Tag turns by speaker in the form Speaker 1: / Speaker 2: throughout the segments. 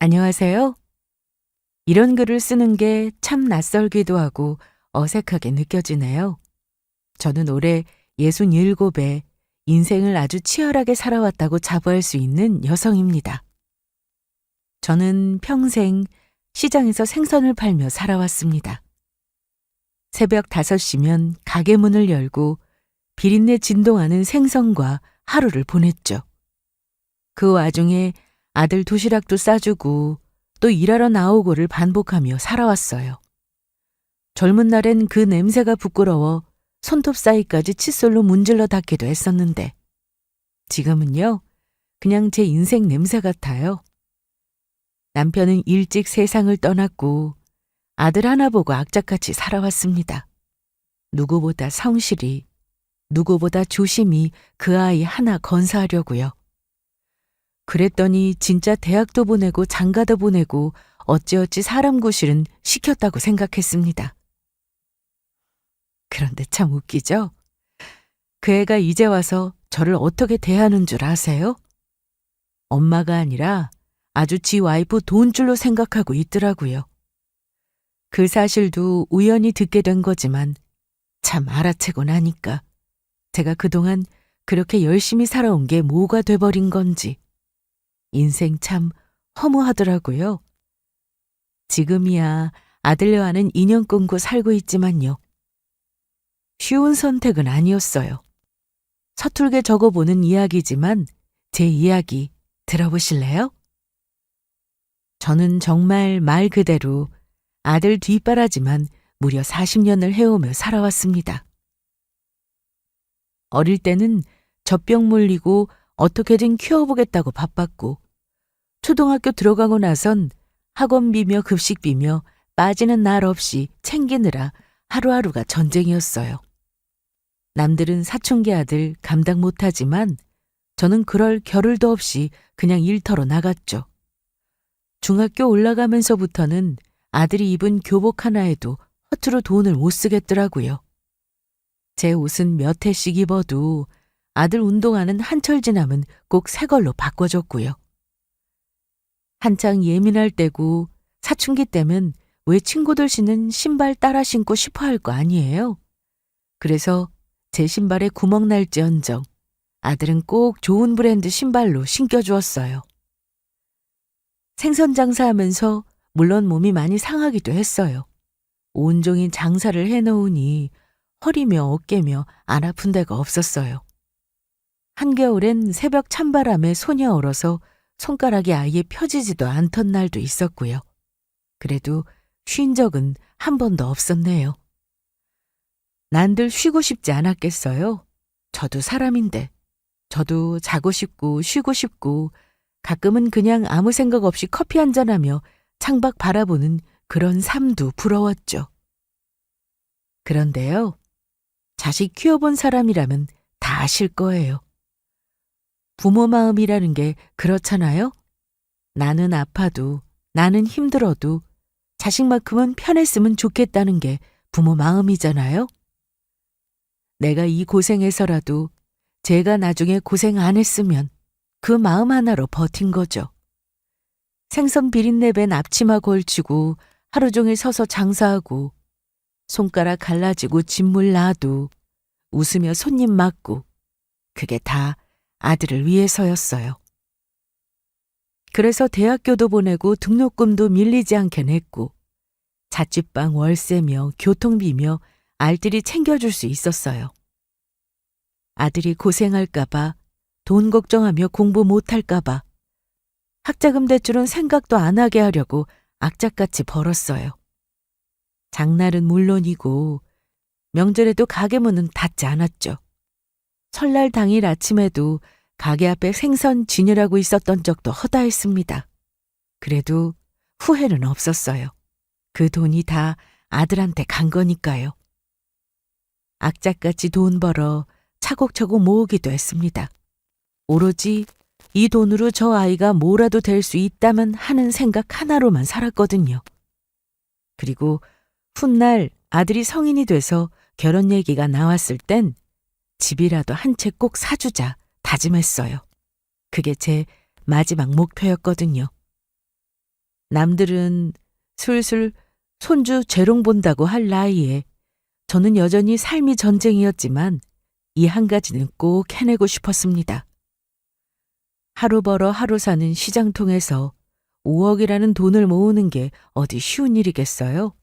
Speaker 1: 안녕하세요. 이런 글을 쓰는 게 참 낯설기도 하고 어색하게 느껴지네요. 저는 올해 67에 인생을 아주 치열하게 살아왔다고 자부할 수 있는 여성입니다. 저는 평생 시장에서 생선을 팔며 살아왔습니다. 새벽 5시면 가게 문을 열고 비린내 진동하는 생선과 하루를 보냈죠. 그 와중에 아들 도시락도 싸주고 또 일하러 나오고를 반복하며 살아왔어요. 젊은 날엔 그 냄새가 부끄러워 손톱 사이까지 칫솔로 문질러 닦기도 했었는데 지금은요, 그냥 제 인생 냄새 같아요. 남편은 일찍 세상을 떠났고 아들 하나 보고 악착같이 살아왔습니다. 누구보다 성실히, 누구보다 조심히 그 아이 하나 건사하려고요. 그랬더니 진짜 대학도 보내고 장가도 보내고 어찌어찌 사람 구실은 시켰다고 생각했습니다. 그런데 참 웃기죠? 그 애가 이제 와서 저를 어떻게 대하는 줄 아세요? 엄마가 아니라 아주 지 와이프 돈줄로 생각하고 있더라고요. 그 사실도 우연히 듣게 된 거지만 참 알아채고 나니까 제가 그동안 그렇게 열심히 살아온 게 뭐가 돼버린 건지 인생 참 허무하더라고요. 지금이야 아들려와는 인연 끊고 살고 있지만요. 쉬운 선택은 아니었어요. 서툴게 적어보는 이야기지만 제 이야기 들어보실래요? 저는 정말 말 그대로 아들 뒷바라지만 무려 40년을 해오며 살아왔습니다. 어릴 때는 젖병 물리고 어떻게든 키워보겠다고 바빴고 초등학교 들어가고 나선 학원비며 급식비며 빠지는 날 없이 챙기느라 하루하루가 전쟁이었어요. 남들은 사춘기 아들 감당 못하지만 저는 그럴 겨를도 없이 그냥 일터로 나갔죠. 중학교 올라가면서부터는 아들이 입은 교복 하나에도 허투루 돈을 못 쓰겠더라고요. 제 옷은 몇 해씩 입어도 아들 운동화는 한철 지나면 꼭 새 걸로 바꿔줬고요. 한창 예민할 때고 사춘기 때면 왜 친구들 신는 신발 따라 신고 싶어 할 거 아니에요? 그래서 제 신발에 구멍 날지언정 아들은 꼭 좋은 브랜드 신발로 신겨주었어요. 생선 장사하면서 물론 몸이 많이 상하기도 했어요. 온종일 장사를 해놓으니 허리며 어깨며 안 아픈 데가 없었어요. 한겨울엔 새벽 찬바람에 손이 얼어서 손가락이 아예 펴지지도 않던 날도 있었고요. 그래도 쉰 적은 한 번도 없었네요. 난들 쉬고 싶지 않았겠어요? 저도 사람인데. 저도 자고 싶고 쉬고 싶고 가끔은 그냥 아무 생각 없이 커피 한잔하며 창밖 바라보는 그런 삶도 부러웠죠. 그런데요, 자식 키워본 사람이라면 다 아실 거예요. 부모 마음이라는 게 그렇잖아요? 나는 아파도, 나는 힘들어도 자식만큼은 편했으면 좋겠다는 게 부모 마음이잖아요? 내가 이 고생해서라도 제가 나중에 고생 안 했으면 그 마음 하나로 버틴 거죠. 생선 비린내 밴 앞치마 걸치고 하루 종일 서서 장사하고 손가락 갈라지고 진물 놔도 웃으며 손님 맞고 그게 다 아들을 위해서였어요. 그래서 대학교도 보내고 등록금도 밀리지 않게 냈고 자취방 월세며 교통비며 알뜰히 챙겨줄 수 있었어요. 아들이 고생할까봐 돈 걱정하며 공부 못할까봐 학자금 대출은 생각도 안 하게 하려고 악착같이 벌었어요. 장날은 물론이고 명절에도 가게 문은 닫지 않았죠. 설날 당일 아침에도 가게 앞에 생선 지느라고 있었던 적도 허다했습니다. 그래도 후회는 없었어요. 그 돈이 다 아들한테 간 거니까요. 악착같이 돈 벌어 차곡차곡 모으기도 했습니다. 오로지 이 돈으로 저 아이가 뭐라도 될 수 있다면 하는 생각 하나로만 살았거든요. 그리고 훗날 아들이 성인이 돼서 결혼 얘기가 나왔을 땐 집이라도 한 채 꼭 사주자 다짐했어요. 그게 제 마지막 목표였거든요. 남들은 슬슬 손주 재롱 본다고 할 나이에 저는 여전히 삶이 전쟁이었지만 이 한 가지는 꼭 해내고 싶었습니다. 하루 벌어 하루 사는 시장통에서 5억이라는 돈을 모으는 게 어디 쉬운 일이겠어요?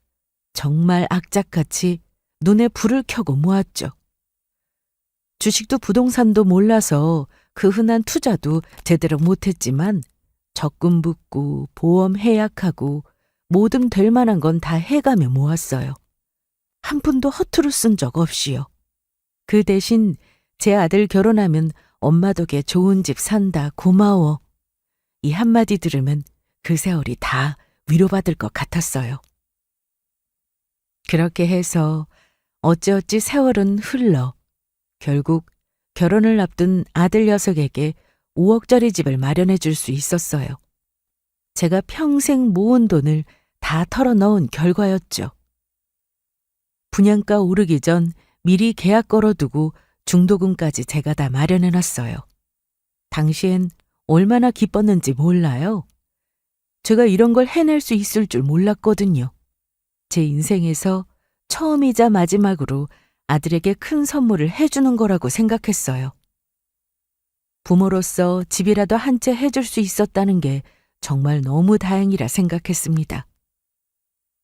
Speaker 1: 정말 악착같이 눈에 불을 켜고 모았죠. 주식도 부동산도 몰라서 그 흔한 투자도 제대로 못했지만 적금 붓고 보험 해약하고 뭐든 될 만한 건 다 해가며 모았어요. 한 푼도 허투루 쓴 적 없이요. 그 대신 제 아들 결혼하면 엄마 덕에 좋은 집 산다 고마워. 이 한마디 들으면 그 세월이 다 위로받을 것 같았어요. 그렇게 해서 어찌어찌 세월은 흘러 결국 결혼을 앞둔 아들 녀석에게 5억짜리 집을 마련해 줄 수 있었어요. 제가 평생 모은 돈을 다 털어넣은 결과였죠. 분양가 오르기 전 미리 계약 걸어두고 중도금까지 제가 다 마련해 놨어요. 당시엔 얼마나 기뻤는지 몰라요. 제가 이런 걸 해낼 수 있을 줄 몰랐거든요. 제 인생에서 처음이자 마지막으로 아들에게 큰 선물을 해주는 거라고 생각했어요. 부모로서 집이라도 한 채 해줄 수 있었다는 게 정말 너무 다행이라 생각했습니다.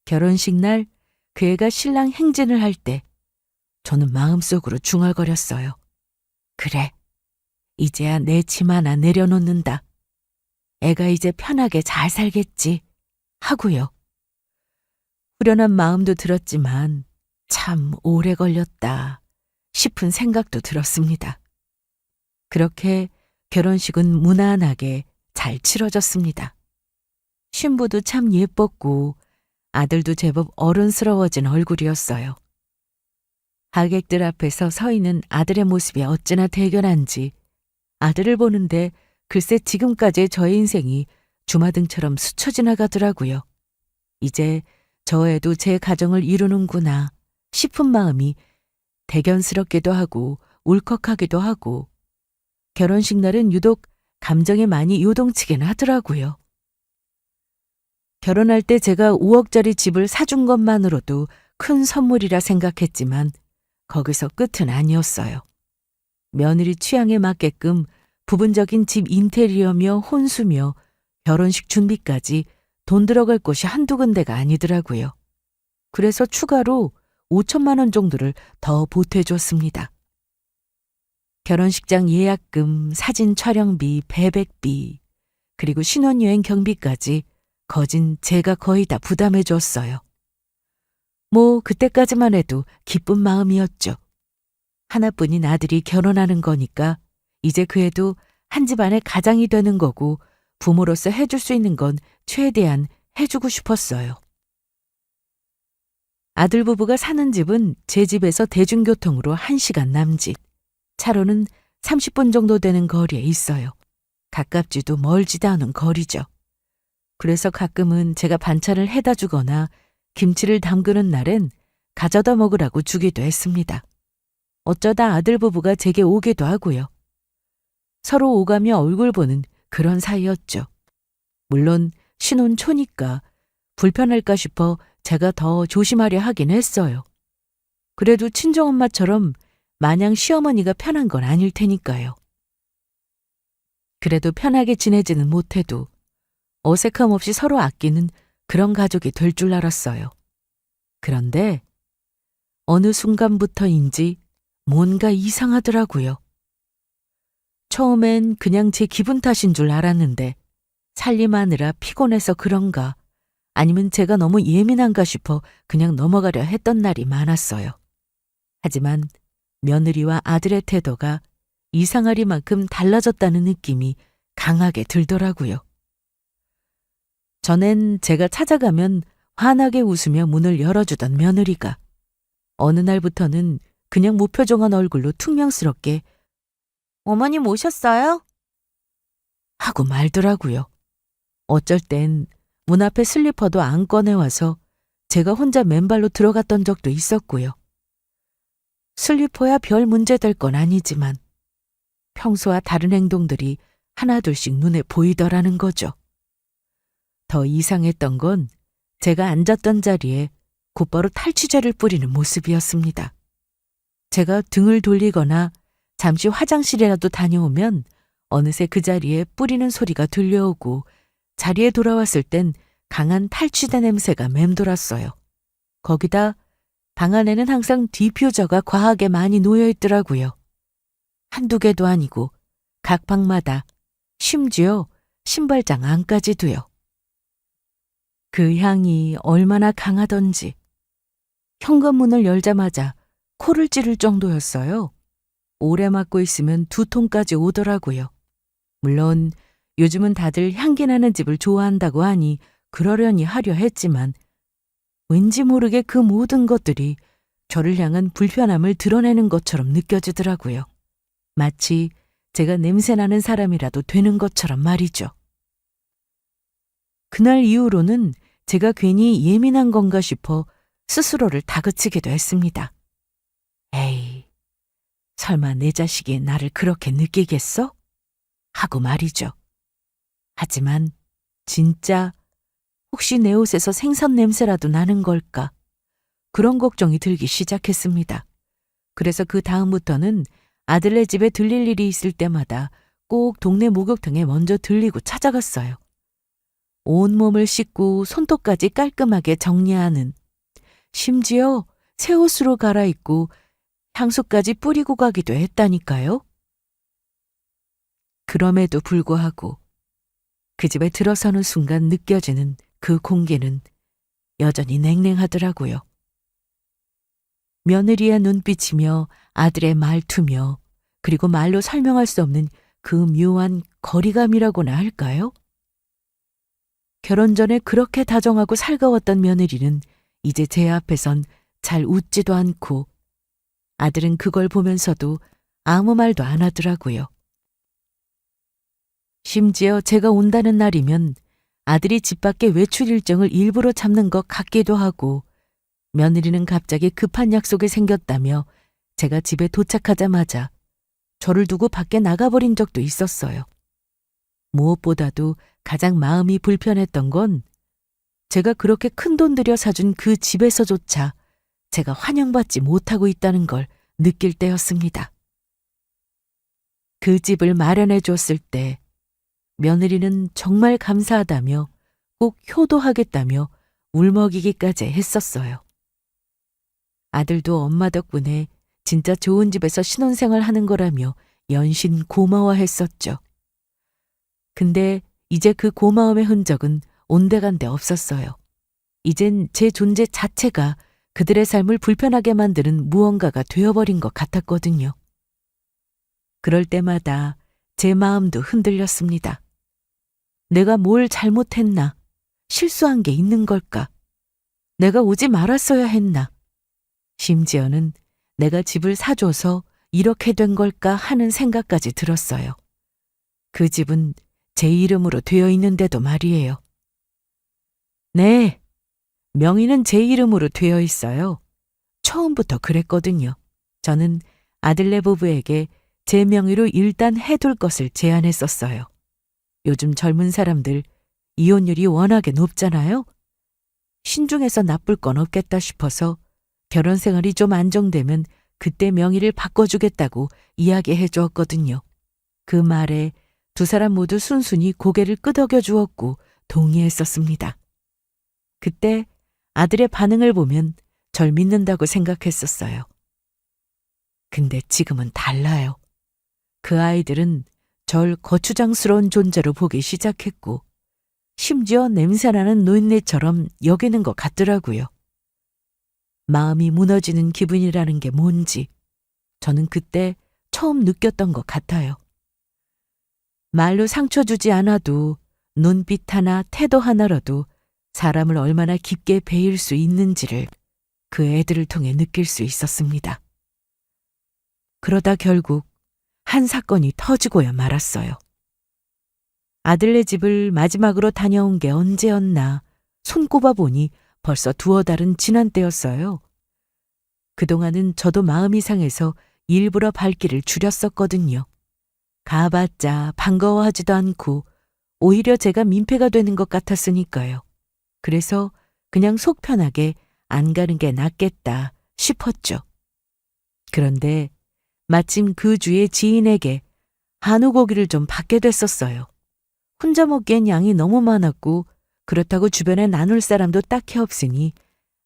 Speaker 1: 결혼식 날 그 애가 신랑 행진을 할 때 저는 마음속으로 중얼거렸어요. 그래, 이제야 내 짐 하나 내려놓는다. 애가 이제 편하게 잘 살겠지 하고요. 후련한 마음도 들었지만 참 오래 걸렸다 싶은 생각도 들었습니다. 그렇게 결혼식은 무난하게 잘 치러졌습니다. 신부도 참 예뻤고 아들도 제법 어른스러워진 얼굴이었어요. 하객들 앞에서 서 있는 아들의 모습이 어찌나 대견한지 아들을 보는데 글쎄 지금까지의 저의 인생이 주마등처럼 스쳐 지나가더라고요. 이제 저 애도 제 가정을 이루는구나 싶은 마음이 대견스럽기도 하고 울컥하기도 하고 결혼식 날은 유독 감정이 많이 요동치긴 하더라고요. 결혼할 때 제가 5억짜리 집을 사준 것만으로도 큰 선물이라 생각했지만 거기서 끝은 아니었어요. 며느리 취향에 맞게끔 부분적인 집 인테리어며 혼수며 결혼식 준비까지 돈 들어갈 곳이 한두 군데가 아니더라고요. 그래서 추가로 5천만 원 정도를 더 보태줬습니다. 결혼식장 예약금, 사진 촬영비, 배백비, 그리고 신혼여행 경비까지 거진 제가 거의 다 부담해 줬어요. 뭐 그때까지만 해도 기쁜 마음이었죠. 하나뿐인 아들이 결혼하는 거니까 이제 그 애도 한 집안의 가장이 되는 거고 부모로서 해줄 수 있는 건 최대한 해주고 싶었어요. 아들 부부가 사는 집은 제 집에서 대중교통으로 1시간 남짓, 차로는 30분 정도 되는 거리에 있어요. 가깝지도 멀지도 않은 거리죠. 그래서 가끔은 제가 반찬을 해다 주거나 김치를 담그는 날엔 가져다 먹으라고 주기도 했습니다. 어쩌다 아들 부부가 제게 오기도 하고요. 서로 오가며 얼굴 보는 그런 사이였죠. 물론 신혼 초니까 불편할까 싶어 제가 더 조심하려 하긴 했어요. 그래도 친정엄마처럼 마냥 시어머니가 편한 건 아닐 테니까요. 그래도 편하게 지내지는 못해도 어색함 없이 서로 아끼는 그런 가족이 될 줄 알았어요. 그런데 어느 순간부터인지 뭔가 이상하더라고요. 처음엔 그냥 제 기분 탓인 줄 알았는데 살림하느라 피곤해서 그런가 아니면 제가 너무 예민한가 싶어 그냥 넘어가려 했던 날이 많았어요. 하지만 며느리와 아들의 태도가 이상하리만큼 달라졌다는 느낌이 강하게 들더라고요. 전엔 제가 찾아가면 환하게 웃으며 문을 열어주던 며느리가 어느 날부터는 그냥 무표정한 얼굴로 퉁명스럽게 어머님 오셨어요? 하고 말더라고요. 어쩔 땐 문 앞에 슬리퍼도 안 꺼내와서 제가 혼자 맨발로 들어갔던 적도 있었고요. 슬리퍼야 별 문제 될 건 아니지만 평소와 다른 행동들이 하나둘씩 눈에 보이더라는 거죠. 더 이상했던 건 제가 앉았던 자리에 곧바로 탈취제를 뿌리는 모습이었습니다. 제가 등을 돌리거나 잠시 화장실이라도 다녀오면 어느새 그 자리에 뿌리는 소리가 들려오고 자리에 돌아왔을 땐 강한 탈취제 냄새가 맴돌았어요. 거기다 방 안에는 항상 디퓨저가 과하게 많이 놓여 있더라고요. 한두 개도 아니고 각 방마다 심지어 신발장 안까지도요. 그 향이 얼마나 강하던지 현관문을 열자마자 코를 찌를 정도였어요. 오래 맡고 있으면 두통까지 오더라고요. 물론 요즘은 다들 향기 나는 집을 좋아한다고 하니 그러려니 하려 했지만 왠지 모르게 그 모든 것들이 저를 향한 불편함을 드러내는 것처럼 느껴지더라고요. 마치 제가 냄새나는 사람이라도 되는 것처럼 말이죠. 그날 이후로는 제가 괜히 예민한 건가 싶어 스스로를 다그치기도 했습니다. 에이, 설마 내 자식이 나를 그렇게 느끼겠어? 하고 말이죠. 하지만 진짜 혹시 내 옷에서 생선 냄새라도 나는 걸까? 그런 걱정이 들기 시작했습니다. 그래서 그 다음부터는 아들네 집에 들릴 일이 있을 때마다 꼭 동네 목욕탕에 먼저 들리고 찾아갔어요. 온몸을 씻고 손톱까지 깔끔하게 정리하는, 심지어 새 옷으로 갈아입고 향수까지 뿌리고 가기도 했다니까요. 그럼에도 불구하고 그 집에 들어서는 순간 느껴지는 그 공기는 여전히 냉랭하더라고요. 며느리의 눈빛이며 아들의 말투며 그리고 말로 설명할 수 없는 그 묘한 거리감이라고나 할까요? 결혼 전에 그렇게 다정하고 살가웠던 며느리는 이제 제 앞에선 잘 웃지도 않고 아들은 그걸 보면서도 아무 말도 안 하더라고요. 심지어 제가 온다는 날이면 아들이 집 밖에 외출 일정을 일부러 잡는 것 같기도 하고 며느리는 갑자기 급한 약속이 생겼다며 제가 집에 도착하자마자 저를 두고 밖에 나가버린 적도 있었어요. 무엇보다도 가장 마음이 불편했던 건 제가 그렇게 큰돈 들여 사준 그 집에서조차 제가 환영받지 못하고 있다는 걸 느낄 때였습니다. 그 집을 마련해 줬을 때 며느리는 정말 감사하다며 꼭 효도하겠다며 울먹이기까지 했었어요. 아들도 엄마 덕분에 진짜 좋은 집에서 신혼생활 하는 거라며 연신 고마워했었죠. 근데 이제 그 고마움의 흔적은 온데간데 없었어요. 이젠 제 존재 자체가 그들의 삶을 불편하게 만드는 무언가가 되어버린 것 같았거든요. 그럴 때마다 제 마음도 흔들렸습니다. 내가 뭘 잘못했나? 실수한 게 있는 걸까? 내가 오지 말았어야 했나? 심지어는 내가 집을 사줘서 이렇게 된 걸까 하는 생각까지 들었어요. 그 집은 제 이름으로 되어 있는데도 말이에요. 네, 명의는 제 이름으로 되어 있어요. 처음부터 그랬거든요. 저는 아들네 부부에게 제 명의로 일단 해둘 것을 제안했었어요. 요즘 젊은 사람들 이혼율이 워낙에 높잖아요. 신중해서 나쁠 건 없겠다 싶어서 결혼 생활이 좀 안정되면 그때 명의를 바꿔주겠다고 이야기해 주었거든요. 그 말에 두 사람 모두 순순히 고개를 끄덕여 주었고 동의했었습니다. 그때 아들의 반응을 보면 절 믿는다고 생각했었어요. 근데 지금은 달라요. 그 아이들은 절 거추장스러운 존재로 보기 시작했고 심지어 냄새나는 노인네처럼 여기는 것 같더라고요. 마음이 무너지는 기분이라는 게 뭔지 저는 그때 처음 느꼈던 것 같아요. 말로 상처 주지 않아도 눈빛 하나, 태도 하나라도 사람을 얼마나 깊게 베일 수 있는지를 그 애들을 통해 느낄 수 있었습니다. 그러다 결국 한 사건이 터지고야 말았어요. 아들네 집을 마지막으로 다녀온 게 언제였나 손꼽아 보니 벌써 두어 달은 지난 때였어요. 그동안은 저도 마음이 상해서 일부러 발길을 줄였었거든요. 가봤자 반가워하지도 않고 오히려 제가 민폐가 되는 것 같았으니까요. 그래서 그냥 속 편하게 안 가는 게 낫겠다 싶었죠. 그런데 마침 그 주에 지인에게 한우 고기를 좀 받게 됐었어요. 혼자 먹기엔 양이 너무 많았고 그렇다고 주변에 나눌 사람도 딱히 없으니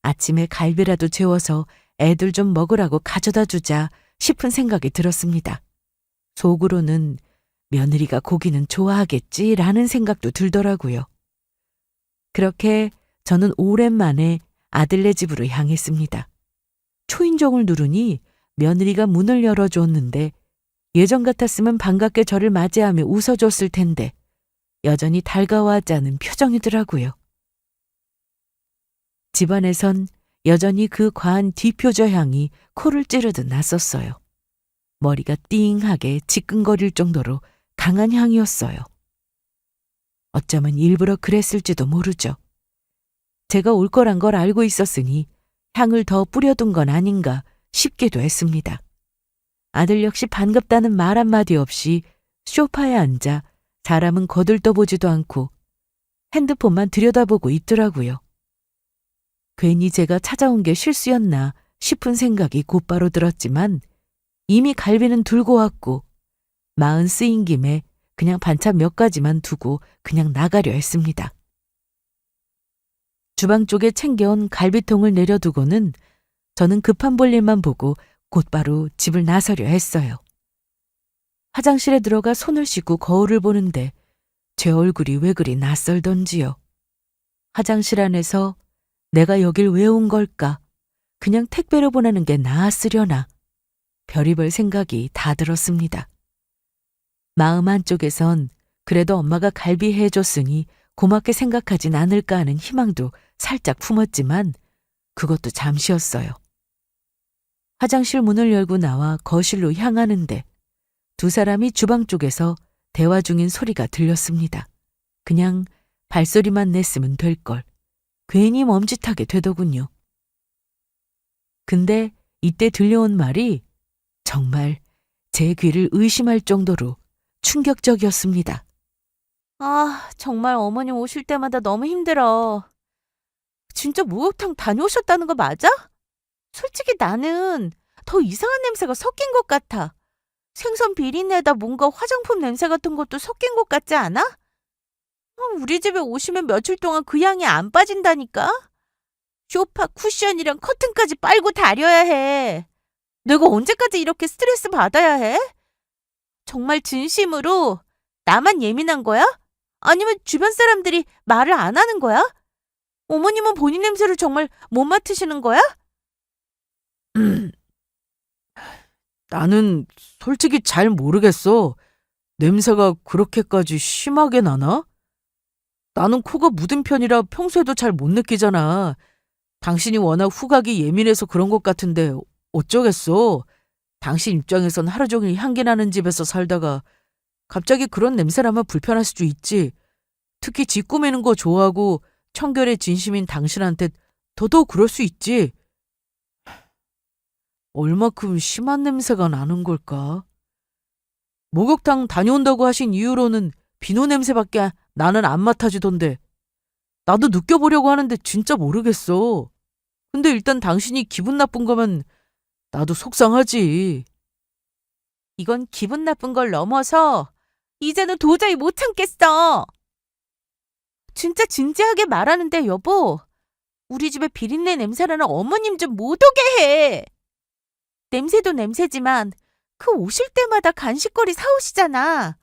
Speaker 1: 아침에 갈비라도 재워서 애들 좀 먹으라고 가져다 주자 싶은 생각이 들었습니다. 속으로는 며느리가 고기는 좋아하겠지라는 생각도 들더라고요. 그렇게 저는 오랜만에 아들네 집으로 향했습니다. 초인종을 누르니 며느리가 문을 열어줬는데 예전 같았으면 반갑게 저를 맞이하며 웃어줬을 텐데 여전히 달가워하지 않은 표정이더라고요. 집안에선 여전히 그 과한 디퓨저 향이 코를 찌르듯 났었어요. 머리가 띵하게 지끈거릴 정도로 강한 향이었어요. 어쩌면 일부러 그랬을지도 모르죠. 제가 올 거란 걸 알고 있었으니 향을 더 뿌려둔 건 아닌가 싶기도 했습니다. 아들 역시 반갑다는 말 한마디 없이 소파에 앉아 사람은 거들떠보지도 않고 핸드폰만 들여다보고 있더라고요. 괜히 제가 찾아온 게 실수였나 싶은 생각이 곧바로 들었지만 이미 갈비는 들고 왔고 마흔 쓰인 김에 그냥 반찬 몇 가지만 두고 그냥 나가려 했습니다. 주방 쪽에 챙겨온 갈비통을 내려두고는 저는 급한 볼일만 보고 곧바로 집을 나서려 했어요. 화장실에 들어가 손을 씻고 거울을 보는데 제 얼굴이 왜 그리 낯설던지요. 화장실 안에서 내가 여길 왜 온 걸까? 그냥 택배로 보내는 게 나았으려나? 별의별 생각이 다 들었습니다. 마음 한쪽에선 그래도 엄마가 갈비 해줬으니 고맙게 생각하진 않을까 하는 희망도 살짝 품었지만 그것도 잠시였어요. 화장실 문을 열고 나와 거실로 향하는데 두 사람이 주방 쪽에서 대화 중인 소리가 들렸습니다. 그냥 발소리만 냈으면 될 걸. 괜히 멈칫하게 되더군요. 근데 이때 들려온 말이 정말 제 귀를 의심할 정도로 충격적이었습니다. 아, 정말 어머님 오실 때마다 너무 힘들어. 진짜 목욕탕 다녀오셨다는 거 맞아? 솔직히 나는 더 이상한 냄새가 섞인 것 같아. 생선 비린내에다 뭔가 화장품 냄새 같은 것도 섞인 것 같지 않아? 우리 집에 오시면 며칠 동안 그 향이 안 빠진다니까? 소파 쿠션이랑 커튼까지 빨고 다려야 해. 내가 언제까지 이렇게 스트레스 받아야 해? 정말 진심으로 나만 예민한 거야? 아니면 주변 사람들이 말을 안 하는 거야? 어머님은 본인 냄새를 정말 못 맡으시는 거야?
Speaker 2: 나는 솔직히 잘 모르겠어. 냄새가 그렇게까지 심하게 나나? 나는 코가 묻은 편이라 평소에도 잘 못 느끼잖아. 당신이 워낙 후각이 예민해서 그런 것 같은데 어쩌겠어. 당신 입장에선 하루 종일 향기 나는 집에서 살다가 갑자기 그런 냄새나면 불편할 수도 있지. 특히 집 꾸미는 거 좋아하고 청결에 진심인 당신한테 더더욱 그럴 수 있지. 얼마큼 심한 냄새가 나는 걸까? 목욕탕 다녀온다고 하신 이유로는 비누 냄새밖에 나는 안 맡아지던데 나도 느껴보려고 하는데 진짜 모르겠어. 근데 일단 당신이 기분 나쁜 거면 나도 속상하지.
Speaker 1: 이건 기분 나쁜 걸 넘어서 이제는 도저히 못 참겠어. 진짜 진지하게 말하는데 여보, 우리 집에 비린내 냄새나는 어머님 좀 못 오게 해. 냄새도 냄새지만 그 오실 때마다 간식거리 사오시잖아.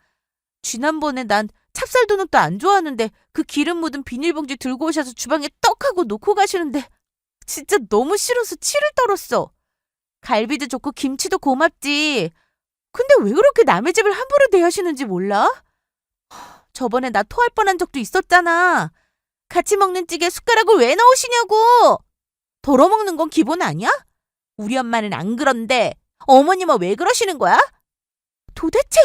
Speaker 1: 지난번에 난 찹쌀도넛도 안 좋아하는데 그 기름 묻은 비닐봉지 들고 오셔서 주방에 떡하고 놓고 가시는데 진짜 너무 싫어서 치를 떨었어. 갈비도 좋고 김치도 고맙지. 근데 왜 그렇게 남의 집을 함부로 대하시는지 몰라? 저번에 나 토할 뻔한 적도 있었잖아. 같이 먹는 찌개에 숟가락을 왜 넣으시냐고. 덜어먹는 건 기본 아니야? 우리 엄마는 안 그런데 어머님은 왜 그러시는 거야? 도대체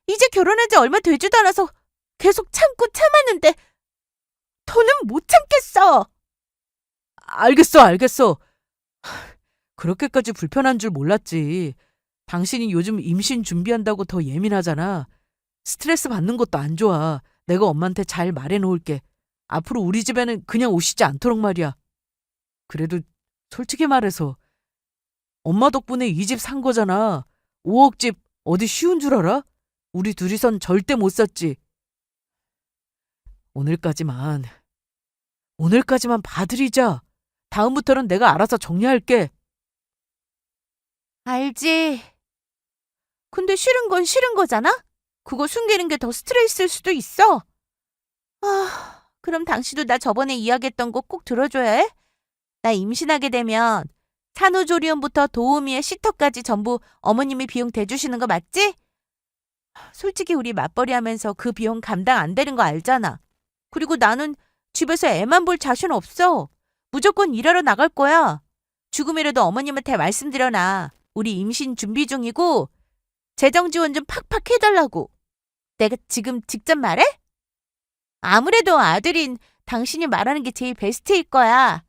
Speaker 1: 이제 결혼한 지 얼마 되지도 않아서 계속 참고 참았는데 더는 못 참겠어.
Speaker 2: 알겠어. 그렇게까지 불편한 줄 몰랐지. 당신이 요즘 임신 준비한다고 더 예민하잖아. 스트레스 받는 것도 안 좋아. 내가 엄마한테 잘 말해놓을게. 앞으로 우리 집에는 그냥 오시지 않도록 말이야. 그래도 솔직히 말해서 엄마 덕분에 이 집 산 거잖아. 5억 집 어디 쉬운 줄 알아? 우리 둘이선 절대 못 샀지. 오늘까지만 봐드리자. 다음부터는 내가 알아서 정리할게.
Speaker 1: 알지. 근데 싫은 건 싫은 거잖아? 그거 숨기는 게 더 스트레스일 수도 있어. 그럼 당신도 나 저번에 이야기했던 거 꼭 들어줘야 해? 나 임신하게 되면 산후조리원부터 도우미의 시터까지 전부 어머님이 비용 대주시는 거 맞지? 솔직히 우리 맞벌이 하면서 그 비용 감당 안 되는 거 알잖아. 그리고 나는 집에서 애만 볼 자신 없어. 무조건 일하러 나갈 거야. 죽음이라도 어머님한테 말씀드려놔. 우리 임신 준비 중이고 재정 지원 좀 팍팍 해달라고. 내가 지금 직접 말해? 아무래도 아들인 당신이 말하는 게 제일 베스트일 거야.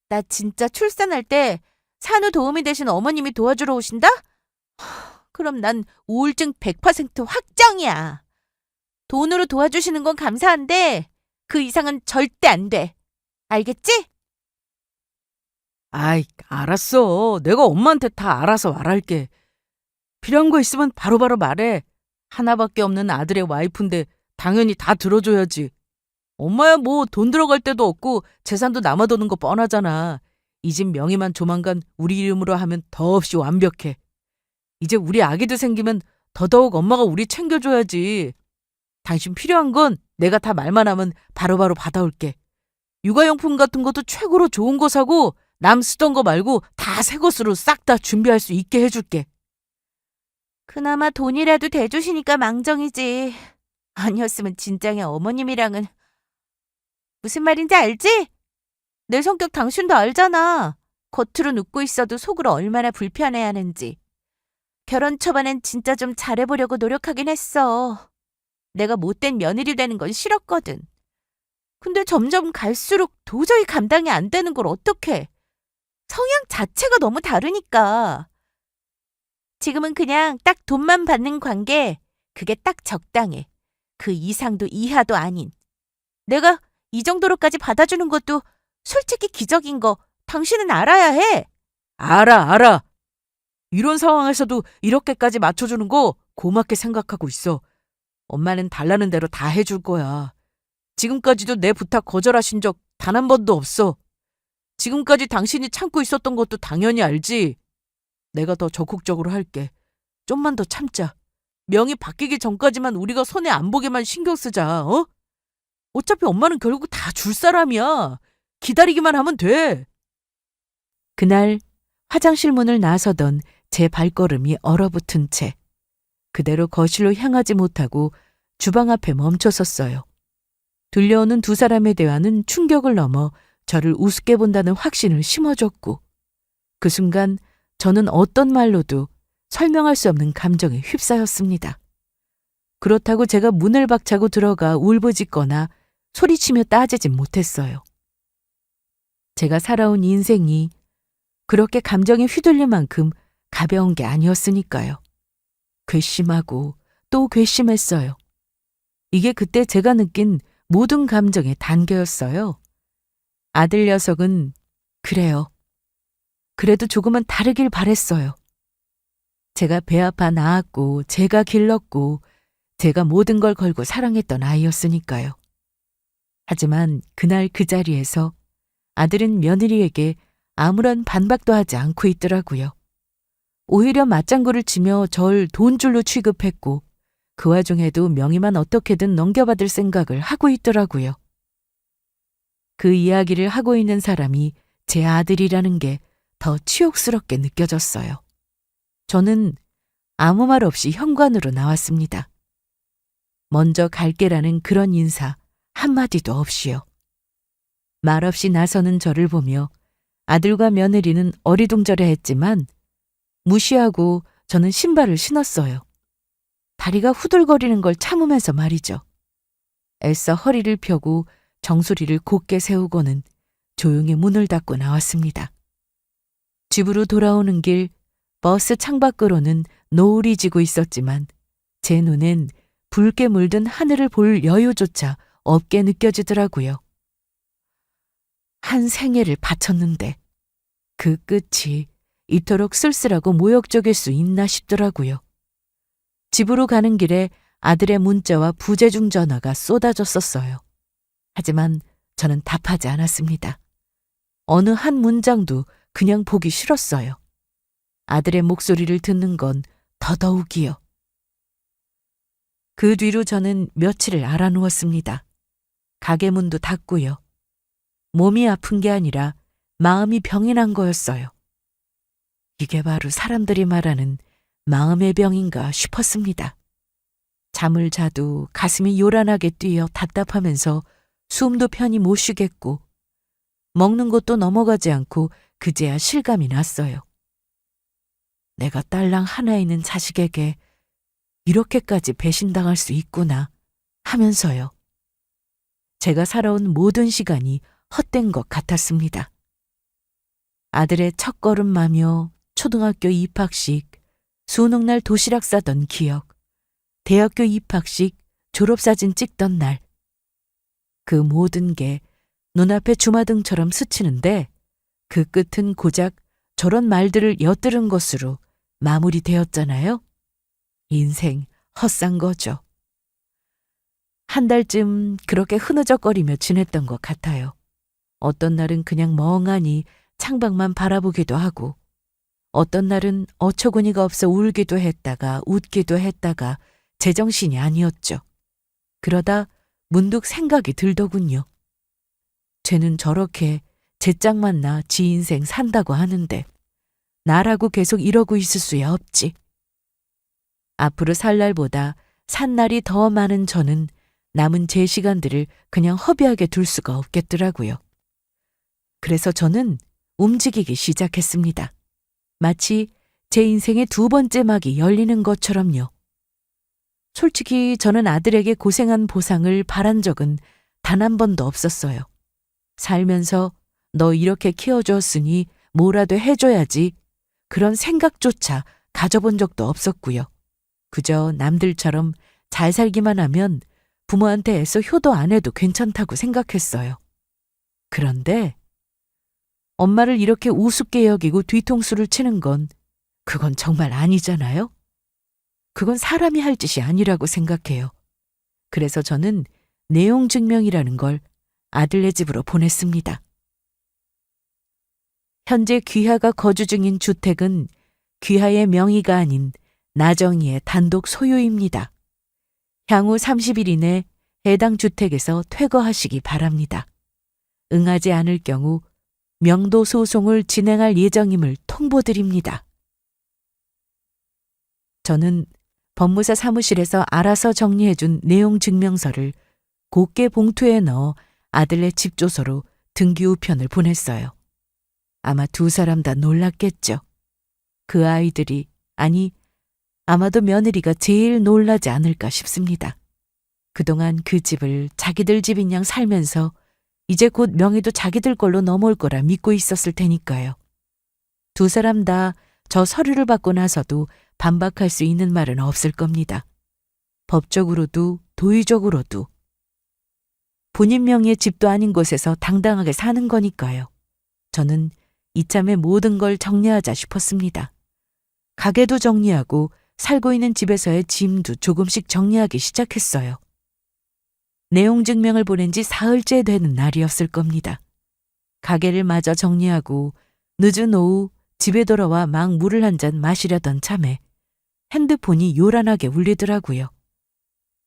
Speaker 1: 나 진짜 출산할 때 산후 도우미 대신 어머님이 도와주러 오신다? 그럼 난 우울증 100% 확정이야. 돈으로 도와주시는 건 감사한데 그 이상은 절대 안 돼. 알겠지?
Speaker 2: 아이, 알았어. 내가 엄마한테 다 알아서 말할게. 필요한 거 있으면 바로바로 말해. 하나밖에 없는 아들의 와이프인데 당연히 다 들어줘야지. 엄마야 뭐 돈 들어갈 데도 없고 재산도 남아도는 거 뻔하잖아. 이 집 명의만 조만간 우리 이름으로 하면 더없이 완벽해. 이제 우리 아기도 생기면 더더욱 엄마가 우리 챙겨줘야지. 당신 필요한 건 내가 다 말만 하면 바로바로 받아올게. 육아용품 같은 것도 최고로 좋은 거 사고 남 쓰던 거 말고 다 새 것으로 싹 다 준비할 수 있게 해줄게.
Speaker 1: 그나마 돈이라도 대주시니까 망정이지. 아니었으면 진작에 어머님이랑은. 무슨 말인지 알지? 내 성격 당신도 알잖아. 겉으로 웃고 있어도 속으로 얼마나 불편해하는지. 결혼 초반엔 진짜 좀 잘해보려고 노력하긴 했어. 내가 못된 며느리 되는 건 싫었거든. 근데 점점 갈수록 도저히 감당이 안 되는 걸 어떡해. 성향 자체가 너무 다르니까. 지금은 그냥 딱 돈만 받는 관계, 그게 딱 적당해. 그 이상도 이하도 아닌. 내가 이 정도로까지 받아주는 것도 솔직히 기적인 거 당신은 알아야 해.
Speaker 2: 알아. 이런 상황에서도 이렇게까지 맞춰주는 거 고맙게 생각하고 있어. 엄마는 달라는 대로 다 해줄 거야. 지금까지도 내 부탁 거절하신 적 단 한 번도 없어. 지금까지 당신이 참고 있었던 것도 당연히 알지. 내가 더 적극적으로 할게. 좀만 더 참자. 명이 바뀌기 전까지만 우리가 손해 안 보게만 신경 쓰자. 어? 어차피 엄마는 결국 다 줄 사람이야. 기다리기만 하면 돼. 그날 화장실 문을 나서던 제 발걸음이 얼어붙은 채 그대로 거실로 향하지 못하고 주방 앞에 멈춰섰어요. 들려오는 두 사람의 대화는 충격을 넘어 저를 우습게 본다는 확신을 심어줬고 그 순간 저는 어떤 말로도 설명할 수 없는 감정에 휩싸였습니다. 그렇다고 제가 문을 박차고 들어가 울부짖거나 소리치며 따지진 못했어요. 제가 살아온 인생이 그렇게 감정에 휘둘릴 만큼 가벼운 게 아니었으니까요. 괘씸하고 또 괘씸했어요. 이게 그때 제가 느낀 모든 감정의 단계였어요. 아들 녀석은 그래요. 그래도 조금은 다르길 바랬어요. 제가 배 아파 낳았고 제가 길렀고 제가 모든 걸 걸고 사랑했던 아이였으니까요. 하지만 그날 그 자리에서 아들은 며느리에게 아무런 반박도 하지 않고 있더라고요. 오히려 맞장구를 치며 절 돈줄로 취급했고 그 와중에도 명의만 어떻게든 넘겨받을 생각을 하고 있더라고요. 그 이야기를 하고 있는 사람이 제 아들이라는 게 더 치욕스럽게 느껴졌어요. 저는 아무 말 없이 현관으로 나왔습니다. 먼저 갈게라는 그런 인사 한마디도 없이요. 말없이 나서는 저를 보며 아들과 며느리는 어리둥절해했지만 무시하고 저는 신발을 신었어요. 다리가 후들거리는 걸 참으면서 말이죠. 애써 허리를 펴고 정수리를 곧게 세우고는 조용히 문을 닫고 나왔습니다. 집으로 돌아오는 길 버스 창밖으로는 노을이 지고 있었지만 제 눈엔
Speaker 1: 붉게 물든 하늘을 볼 여유조차 없게 느껴지더라고요. 한 생애를 바쳤는데 그 끝이 이토록 쓸쓸하고 모욕적일 수 있나 싶더라고요. 집으로 가는 길에 아들의 문자와 부재중 전화가 쏟아졌었어요. 하지만 저는 답하지 않았습니다. 어느 한 문장도 그냥 보기 싫었어요. 아들의 목소리를 듣는 건 더더욱이요. 그 뒤로 저는 며칠을 알아누웠습니다. 가게 문도 닫고요. 몸이 아픈 게 아니라 마음이 병이 난 거였어요. 이게 바로 사람들이 말하는 마음의 병인가 싶었습니다. 잠을 자도 가슴이 요란하게 뛰어 답답하면서 숨도 편히 못 쉬겠고 먹는 것도 넘어가지 않고 그제야 실감이 났어요. 내가 딸랑 하나 있는 자식에게 이렇게까지 배신당할 수 있구나 하면서요. 제가 살아온 모든 시간이 헛된 것 같았습니다. 아들의 첫걸음마며 초등학교 입학식, 수능날 도시락 싸던 기억, 대학교 입학식, 졸업사진 찍던 날. 그 모든 게 눈앞에 주마등처럼 스치는데 그 끝은 고작 저런 말들을 엿들은 것으로 마무리되었잖아요. 인생 헛산 거죠. 한 달쯤 그렇게 흐느적거리며 지냈던 것 같아요. 어떤 날은 그냥 멍하니 창밖만 바라보기도 하고 어떤 날은 어처구니가 없어 울기도 했다가 웃기도 했다가 제정신이 아니었죠. 그러다 문득 생각이 들더군요. 쟤는 저렇게 제 짝만 나 지 인생 산다고 하는데 나라고 계속 이러고 있을 수야 없지. 앞으로 살 날보다 산 날이 더 많은 저는 남은 제 시간들을 그냥 허비하게 둘 수가 없겠더라고요. 그래서 저는 움직이기 시작했습니다. 마치 제 인생의 두 번째 막이 열리는 것처럼요. 솔직히 저는 아들에게 고생한 보상을 바란 적은 단 한 번도 없었어요. 살면서 너 이렇게 키워줬으니 뭐라도 해줘야지 그런 생각조차 가져본 적도 없었고요. 그저 남들처럼 잘 살기만 하면 부모한테 애써 효도 안 해도 괜찮다고 생각했어요. 그런데 엄마를 이렇게 우습게 여기고 뒤통수를 치는 건 그건 정말 아니잖아요? 그건 사람이 할 짓이 아니라고 생각해요. 그래서 저는 내용 증명이라는 걸 아들네 집으로 보냈습니다. 현재 귀하가 거주 중인 주택은 귀하의 명의가 아닌 나정이의 단독 소유입니다. 향후 30일 이내 해당 주택에서 퇴거하시기 바랍니다. 응하지 않을 경우 명도 소송을 진행할 예정임을 통보드립니다. 저는 법무사 사무실에서 알아서 정리해준 내용 증명서를 곱게 봉투에 넣어 아들네 집 주소로 등기 우편을 보냈어요. 아마 두 사람 다 놀랐겠죠. 그 아이들이, 아니, 아마도 며느리가 제일 놀라지 않을까 싶습니다. 그동안 그 집을 자기들 집인 양 살면서 이제 곧 명의도 자기들 걸로 넘어올 거라 믿고 있었을 테니까요. 두 사람 다 저 서류를 받고 나서도 반박할 수 있는 말은 없을 겁니다. 법적으로도 도의적으로도. 본인 명의의 집도 아닌 곳에서 당당하게 사는 거니까요. 저는 이참에 모든 걸 정리하자 싶었습니다. 가게도 정리하고 살고 있는 집에서의 짐도 조금씩 정리하기 시작했어요. 내용 증명을 보낸 지 사흘째 되는 날이었을 겁니다. 가게를 마저 정리하고 늦은 오후 집에 돌아와 막 물을 한 잔 마시려던 참에 핸드폰이 요란하게 울리더라고요.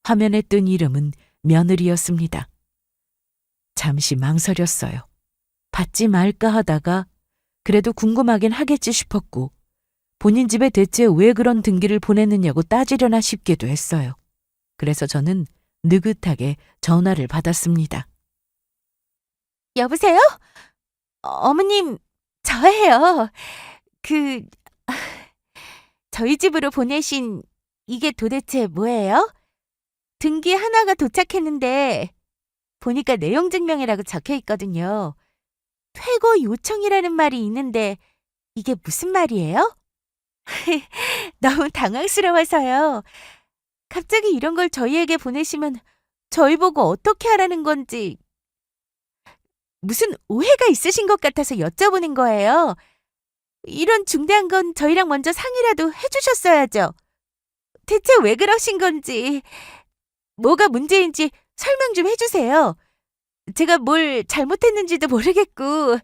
Speaker 1: 화면에 뜬 이름은 며느리였습니다. 잠시 망설였어요. 받지 말까 하다가 그래도 궁금하긴 하겠지 싶었고 본인 집에 대체 왜 그런 등기를 보냈느냐고 따지려나 싶기도 했어요. 그래서 저는 느긋하게 전화를 받았습니다.
Speaker 3: 여보세요? 어머님, 저예요. 저희 집으로 보내신 이게 도대체 뭐예요? 등기 하나가 도착했는데 보니까 내용 증명이라고 적혀 있거든요. 퇴거 요청이라는 말이 있는데 이게 무슨 말이에요? 너무 당황스러워서요. 갑자기 이런 걸 저희에게 보내시면 저희 보고 어떻게 하라는 건지 무슨 오해가 있으신 것 같아서 여쭤보는 거예요. 이런 중대한 건 저희랑 먼저 상의라도 해주셨어야죠. 대체 왜 그러신 건지, 뭐가 문제인지 설명 좀 해주세요. 제가 뭘 잘못했는지도 모르겠고,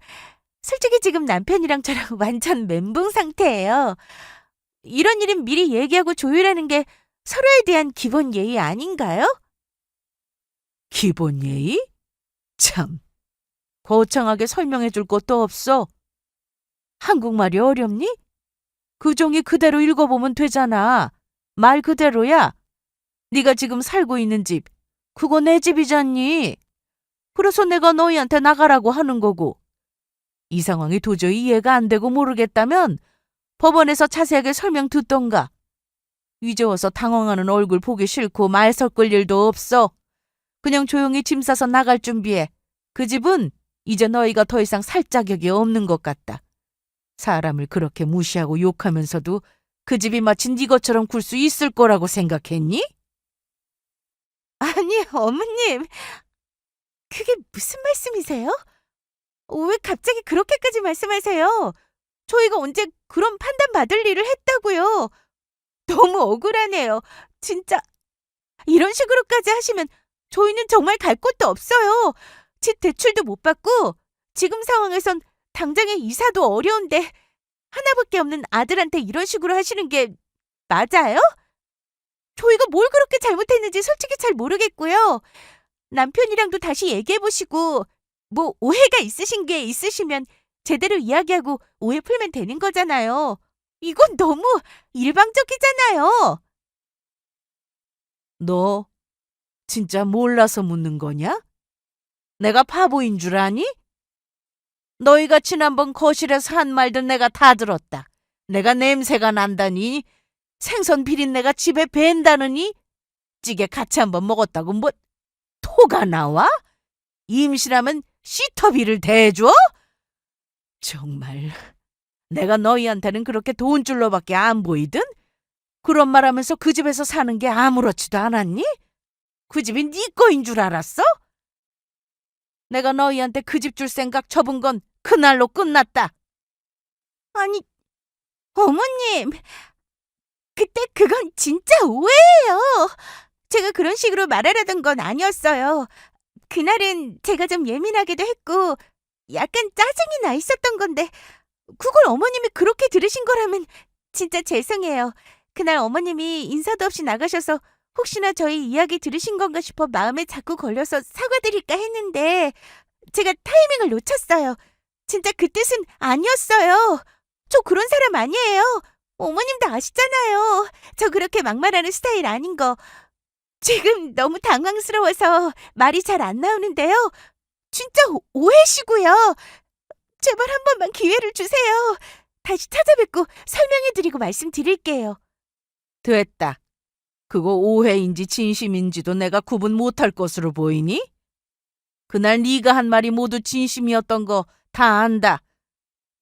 Speaker 3: 솔직히 지금 남편이랑 저랑 완전 멘붕 상태예요. 이런 일은 미리 얘기하고 조율하는 게 서로에 대한 기본 예의 아닌가요?
Speaker 2: 기본 예의? 참, 거창하게 설명해 줄 것도 없어. 한국말이 어렵니? 그 종이 그대로 읽어보면 되잖아. 말 그대로야. 네가 지금 살고 있는 집, 그거 내 집이잖니. 그래서 내가 너희한테 나가라고 하는 거고. 이 상황이 도저히 이해가 안 되고 모르겠다면 법원에서 자세하게 설명 듣던가. 이제 와서 당황하는 얼굴 보기 싫고 말 섞을 일도 없어. 그냥 조용히 짐 싸서 나갈 준비해. 그 집은 이제 너희가 더 이상 살 자격이 없는 것 같다. 사람을 그렇게 무시하고 욕하면서도 그 집이 마치 네 것처럼 굴 수 있을 거라고 생각했니?
Speaker 3: 아니, 어머님. 그게 무슨 말씀이세요? 왜 갑자기 그렇게까지 말씀하세요? 저희가 언제 그런 판단받을 일을 했다고요? 너무 억울하네요. 진짜 이런 식으로까지 하시면 저희는 정말 갈 곳도 없어요. 집 대출도 못 받고 지금 상황에선 당장에 이사도 어려운데 하나밖에 없는 아들한테 이런 식으로 하시는 게 맞아요? 저희가 뭘 그렇게 잘못했는지 솔직히 잘 모르겠고요. 남편이랑도 다시 얘기해보시고 뭐 오해가 있으신 게 있으시면 제대로 이야기하고 오해 풀면 되는 거잖아요. 이건 너무 일방적이잖아요.
Speaker 2: 너 진짜 몰라서 묻는 거냐? 내가 바보인 줄 아니? 너희가 지난번 거실에서 한 말들 내가 다 들었다. 내가 냄새가 난다니? 생선 비린내가 집에 밴다느니? 찌개 같이 한번 먹었다고 뭐 토가 나와? 임신하면 시터비를 대줘? 정말 내가 너희한테는 그렇게 돈줄로밖에 안 보이든? 그런 말하면서 그 집에서 사는 게 아무렇지도 않았니? 그 집이 네 거인 줄 알았어? 내가 너희한테 그 집 줄 생각 접은 건 그날로 끝났다.
Speaker 3: 아니, 어머님. 그때 그건 진짜 오해예요. 제가 그런 식으로 말하려던 건 아니었어요. 그날은 제가 좀 예민하기도 했고 약간 짜증이 나 있었던 건데 그걸 어머님이 그렇게 들으신 거라면 진짜 죄송해요. 그날 어머님이 인사도 없이 나가셔서 혹시나 저희 이야기 들으신 건가 싶어 마음에 자꾸 걸려서 사과드릴까 했는데 제가 타이밍을 놓쳤어요. 진짜 그 뜻은 아니었어요. 저 그런 사람 아니에요. 어머님도 아시잖아요. 저 그렇게 막말하는 스타일 아닌 거. 지금 너무 당황스러워서 말이 잘 안 나오는데요. 진짜 오해시고요. 제발 한 번만 기회를 주세요. 다시 찾아뵙고 설명해드리고 말씀드릴게요.
Speaker 2: 됐다. 그거 오해인지 진심인지도 내가 구분 못할 것으로 보이니? 그날 네가 한 말이 모두 진심이었던 거 다 안다.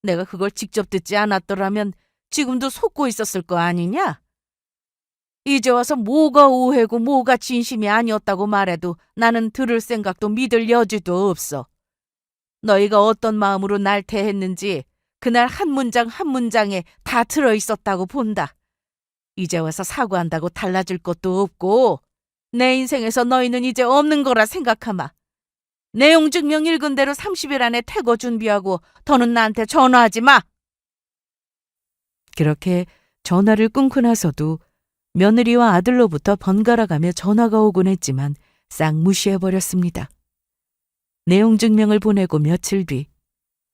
Speaker 2: 내가 그걸 직접 듣지 않았더라면 지금도 속고 있었을 거 아니냐? 이제 와서 뭐가 오해고 뭐가 진심이 아니었다고 말해도 나는 들을 생각도 믿을 여지도 없어. 너희가 어떤 마음으로 날 대했는지 그날 한 문장 한 문장에 다 들어있었다고 본다. 이제 와서 사과한다고 달라질 것도 없고 내 인생에서 너희는 이제 없는 거라 생각하마. 내용 증명 읽은 대로 30일 안에 퇴거 준비하고 더는 나한테 전화하지 마.
Speaker 1: 그렇게 전화를 끊고 나서도 며느리와 아들로부터 번갈아가며 전화가 오곤 했지만 싹 무시해버렸습니다. 내용 증명을 보내고 며칠 뒤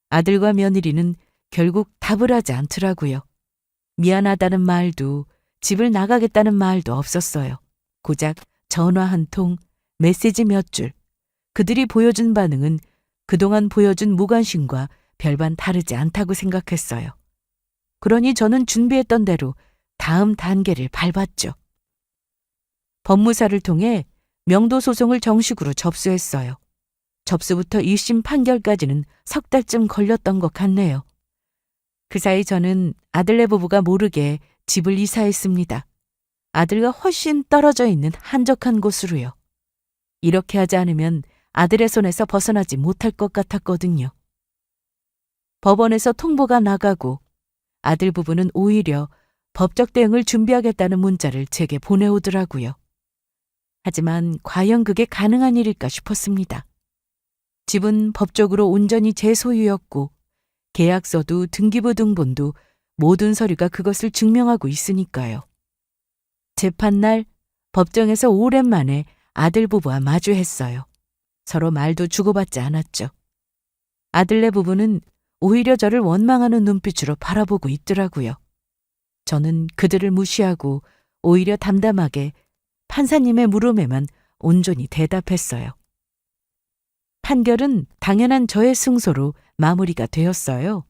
Speaker 1: 아들과 며느리는 결국 답을 하지 않더라고요. 미안하다는 말도 집을 나가겠다는 말도 없었어요. 고작 전화 한 통, 메시지 몇 줄. 그들이 보여준 반응은 그동안 보여준 무관심과 별반 다르지 않다고 생각했어요. 그러니 저는 준비했던 대로 다음 단계를 밟았죠. 법무사를 통해 명도 소송을 정식으로 접수했어요. 접수부터 1심 판결까지는 석 달쯤 걸렸던 것 같네요. 그 사이 저는 아들네 부부가 모르게 집을 이사했습니다. 아들과 훨씬 떨어져 있는 한적한 곳으로요. 이렇게 하지 않으면 아들의 손에서 벗어나지 못할 것 같았거든요. 법원에서 통보가 나가고 아들 부부는 오히려 법적 대응을 준비하겠다는 문자를 제게 보내오더라고요. 하지만 과연 그게 가능한 일일까 싶었습니다. 집은 법적으로 온전히 제 소유였고 계약서도 등기부 등본도 모든 서류가 그것을 증명하고 있으니까요. 재판날 법정에서 오랜만에 아들 부부와 마주했어요. 서로 말도 주고받지 않았죠. 아들네 부부는 오히려 저를 원망하는 눈빛으로 바라보고 있더라고요. 저는 그들을 무시하고 오히려 담담하게 판사님의 물음에만 온전히 대답했어요. 판결은 당연한 저의 승소로 마무리가 되었어요.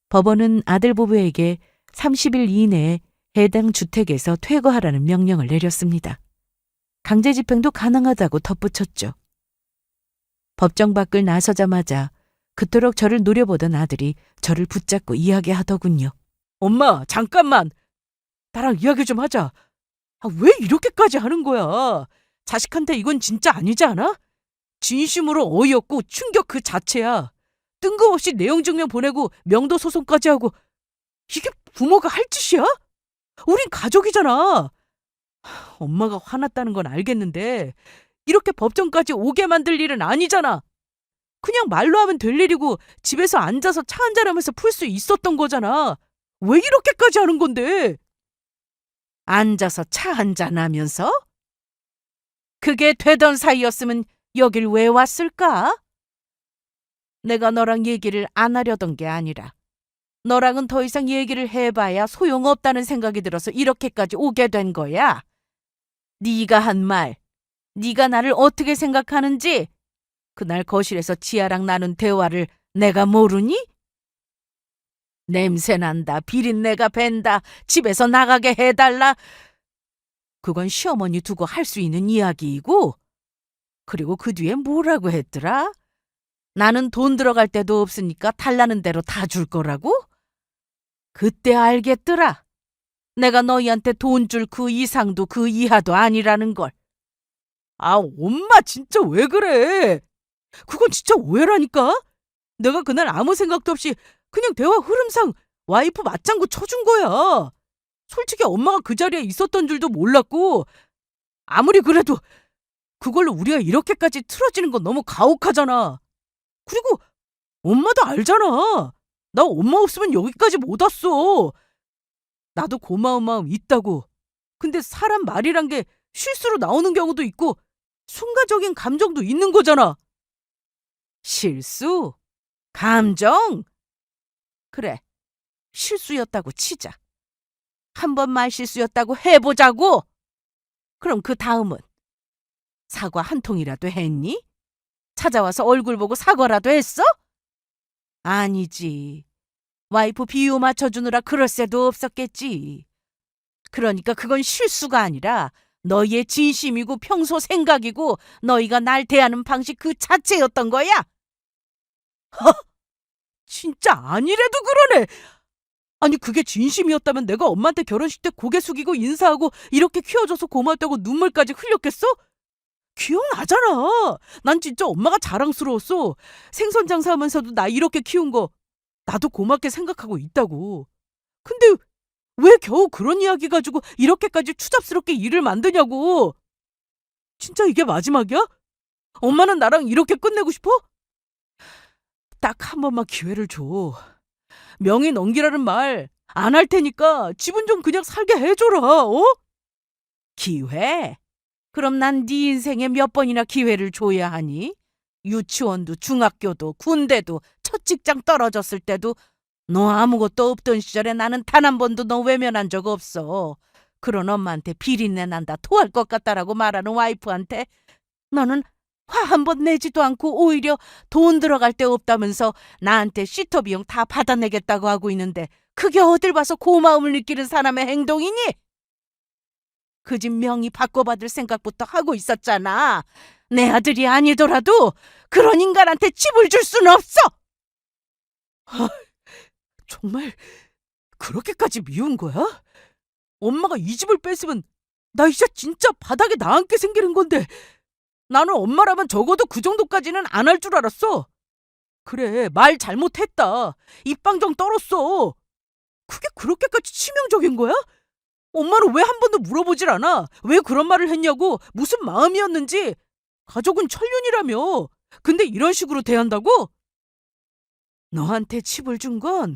Speaker 1: 법원은 아들 부부에게 30일 이내에 해당 주택에서 퇴거하라는 명령을 내렸습니다. 강제 집행도 가능하다고 덧붙였죠. 법정 밖을 나서자마자 그토록 저를 노려보던 아들이 저를 붙잡고 이야기하더군요.
Speaker 2: 엄마, 잠깐만. 나랑 이야기 좀 하자. 왜 이렇게까지 하는 거야? 자식한테 이건 진짜 아니지 않아? 진심으로 어이없고 충격 그 자체야. 뜬금없이 내용 증명 보내고 명도 소송까지 하고 이게 부모가 할 짓이야? 우린 가족이잖아. 엄마가 화났다는 건 알겠는데 이렇게 법정까지 오게 만들 일은 아니잖아. 그냥 말로 하면 될 일이고 집에서 앉아서 차 한잔하면서 풀 수 있었던 거잖아. 왜 이렇게까지 하는 건데? 앉아서 차 한잔하면서? 그게 되던 사이였으면 여길 왜 왔을까? 내가 너랑 얘기를 안 하려던 게 아니라 너랑은 더 이상 얘기를 해봐야 소용없다는 생각이 들어서 이렇게까지 오게 된 거야. 네가 한 말, 네가 나를 어떻게 생각하는지 그날 거실에서 지아랑 나눈 대화를 내가 모르니? 냄새난다, 비린내가 밴다, 집에서 나가게 해달라. 그건 시어머니 두고 할 수 있는 이야기이고 그리고 그 뒤에 뭐라고 했더라? 나는 돈 들어갈 데도 없으니까 달라는 대로 다 줄 거라고? 그때 알겠더라. 내가 너희한테 돈 줄 그 이상도 그 이하도 아니라는 걸. 아, 엄마 진짜 왜 그래? 그건 진짜 오해라니까? 내가 그날 아무 생각도 없이 그냥 대화 흐름상 와이프 맞장구 쳐준 거야. 솔직히 엄마가 그 자리에 있었던 줄도 몰랐고 아무리 그래도 그걸로 우리가 이렇게까지 틀어지는 건 너무 가혹하잖아. 그리고 엄마도 알잖아. 나 엄마 없으면 여기까지 못 왔어. 나도 고마운 마음 있다고. 근데 사람 말이란 게 실수로 나오는 경우도 있고 순간적인 감정도 있는 거잖아. 실수? 감정? 그래, 실수였다고 치자. 한 번 말실수였다고 해보자고. 그럼 그 다음은? 사과 한 통이라도 했니? 찾아와서 얼굴 보고 사과라도 했어? 아니지. 와이프 비유 맞춰주느라 그럴 새도 없었겠지. 그러니까 그건 실수가 아니라 너희의 진심이고 평소 생각이고 너희가 날 대하는 방식 그 자체였던 거야. 진짜 아니래도 그러네. 아니 그게 진심이었다면 내가 엄마한테 결혼식 때 고개 숙이고 인사하고 이렇게 키워줘서 고맙다고 눈물까지 흘렸겠어? 기억나잖아. 난 진짜 엄마가 자랑스러웠어. 생선 장사하면서도 나 이렇게 키운 거 나도 고맙게 생각하고 있다고. 근데 왜 겨우 그런 이야기 가지고 이렇게까지 추잡스럽게 일을 만드냐고. 진짜 이게 마지막이야? 엄마는 나랑 이렇게 끝내고 싶어? 딱 한 번만 기회를 줘. 명의 넘기라는 말 안 할 테니까 집은 좀 그냥 살게 해줘라. 어? 기회? 그럼 난 네 인생에 몇 번이나 기회를 줘야 하니? 유치원도 중학교도 군대도 첫 직장 떨어졌을 때도 너 아무것도 없던 시절에 나는 단 한 번도 너 외면한 적 없어. 그런 엄마한테 비린내 난다 토할 것 같다라고 말하는 와이프한테 너는 화 한 번 내지도 않고 오히려 돈 들어갈 데 없다면서 나한테 시터 비용 다 받아내겠다고 하고 있는데 그게 어딜 봐서 고마움을 느끼는 사람의 행동이니? 그 집 명의 바꿔받을 생각부터 하고 있었잖아. 내 아들이 아니더라도 그런 인간한테 집을 줄 수는 없어. 정말 그렇게까지 미운 거야? 엄마가 이 집을 뺐으면 나 이제 진짜 바닥에 나앉게 생기는 건데 나는 엄마라면 적어도 그 정도까지는 안 할 줄 알았어. 그래, 말 잘못했다. 입방정 떨었어. 그게 그렇게까지 치명적인 거야? 엄마는 왜 한 번도 물어보질 않아? 왜 그런 말을 했냐고? 무슨 마음이었는지? 가족은 천륜이라며. 근데 이런 식으로 대한다고? 너한테 칩을 준 건